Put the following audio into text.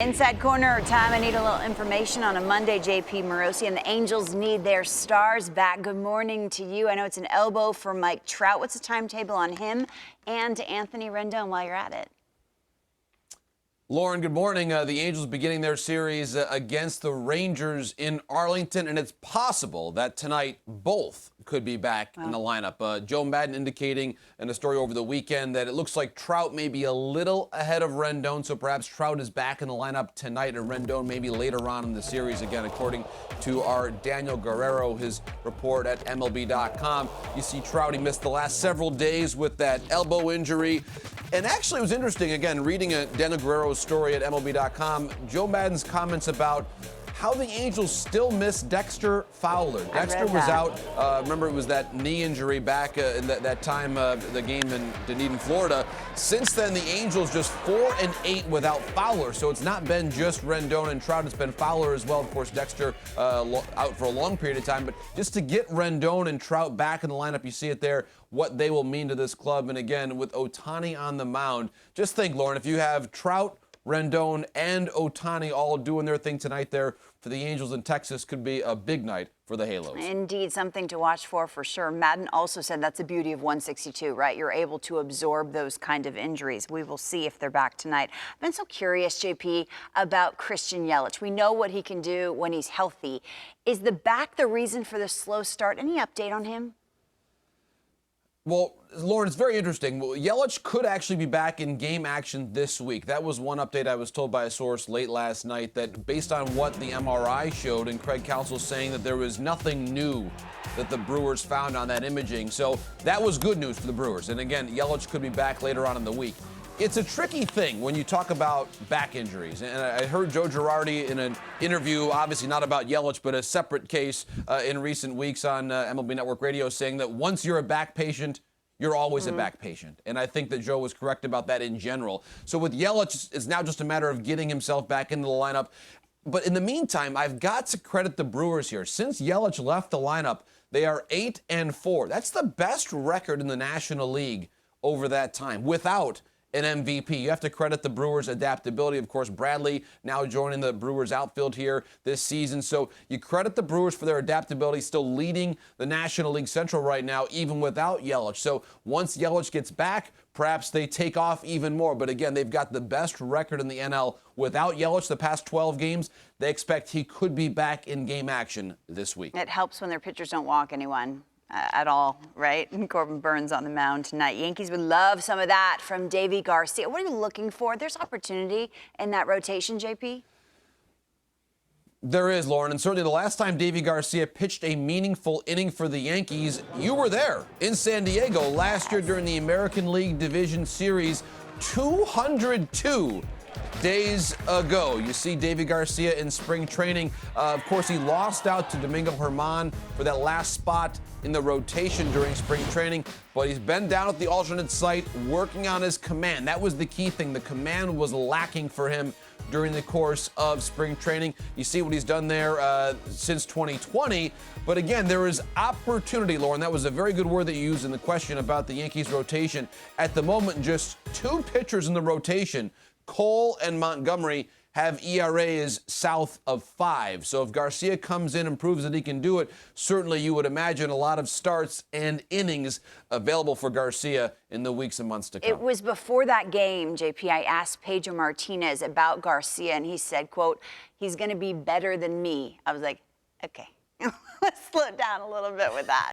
Inside corner time. I need a little information on a Monday. JP Morosi and the Angels need their stars back. Good morning to you. I know it's an elbow for Mike Trout. What's the timetable on him and Anthony Rendon while you're at it? Lauren, good morning. The Angels beginning their series against the Rangers in Arlington, and it's possible that tonight both could be back in the lineup. Joe Maddon indicating in a story over the weekend that it looks like Trout may be a little ahead of Rendon, so perhaps Trout is back in the lineup tonight and Rendon maybe later on in the series. Again, according to our Daniel Guerrero, his report at MLB.com. You see Trout, he missed the last several days with that elbow injury. And actually, it was interesting, again, reading Daniel Guerrero's story at MLB.com, Joe Maddon's comments about how the Angels still miss Dexter Fowler. Dexter was out. Remember, it was that knee injury back in that time, the game in Dunedin, Florida. Since then, the Angels just 4-8 without Fowler. So it's not been just Rendon and Trout. It's been Fowler as well. Of course, Dexter out for a long period of time. But just to get Rendon and Trout back in the lineup, you see it there, what they will mean to this club. And again, with Ohtani on the mound, just think, Lauren, if you have Trout, Rendon, and Ohtani all doing their thing tonight there for the Angels in Texas, could be a big night for the Halos. Indeed, something to watch for sure. Maddon also said that's the beauty of 162, right? You're able to absorb those kind of injuries. We will see if they're back tonight. I've been so curious, JP, about Christian Yelich. We know what he can do when he's healthy. Is the back the reason for the slow start? Any update on him? Well, Lauren, it's very interesting. Yelich could actually be back in game action this week. That was one update I was told by a source late last night, that based on what the MRI showed, and Craig Counsell saying that there was nothing new that the Brewers found on that imaging. So that was good news for the Brewers. And again, Yelich could be back later on in the week. It's a tricky thing when you talk about back injuries. And I heard Joe Girardi in an interview, obviously not about Yelich, but a separate case in recent weeks on MLB Network Radio, saying that once you're a back patient, you're always a back patient. And I think that Joe was correct about that in general. So with Yelich, it's now just a matter of getting himself back into the lineup. But in the meantime, I've got to credit the Brewers here. Since Yelich left the lineup, they are 8-4. That's the best record in the National League over that time without an MVP. You have to credit the Brewers' adaptability. Of course, Bradley now joining the Brewers outfield here this season. So you credit the Brewers for their adaptability, still leading the National League Central right now, even without Yelich. So once Yelich gets back, perhaps they take off even more. But again, they've got the best record in the NL without Yelich the past 12 games. They expect he could be back in game action this week. It helps when their pitchers don't walk anyone at all, right? And Corbin Burns on the mound tonight. Yankees would love some of that from Davy Garcia. What are you looking for? There's opportunity in that rotation, JP? There is, Lauren, and certainly the last time Davy Garcia pitched a meaningful inning for the Yankees, you were there in San Diego last year during the American League Division Series, 202 days ago. You see Davy Garcia in spring training. Of course, he lost out to Domingo Germán for that last spot in the rotation during spring training, but he's been down at the alternate site working on his command. That was the key thing. The command was lacking for him during the course of spring training. You see what he's done there since 2020. But again, there is opportunity, Lauren. That was a very good word that you used in the question about the Yankees rotation. At the moment, just two pitchers in the rotation, Cole and Montgomery, have ERAs south of 5. So if Garcia comes in and proves that he can do it, certainly you would imagine a lot of starts and innings available for Garcia in the weeks and months to come. It was before that game, JP, I asked Pedro Martinez about Garcia, and he said, quote, he's going to be better than me. I was like, okay, let's slow down a little bit with that.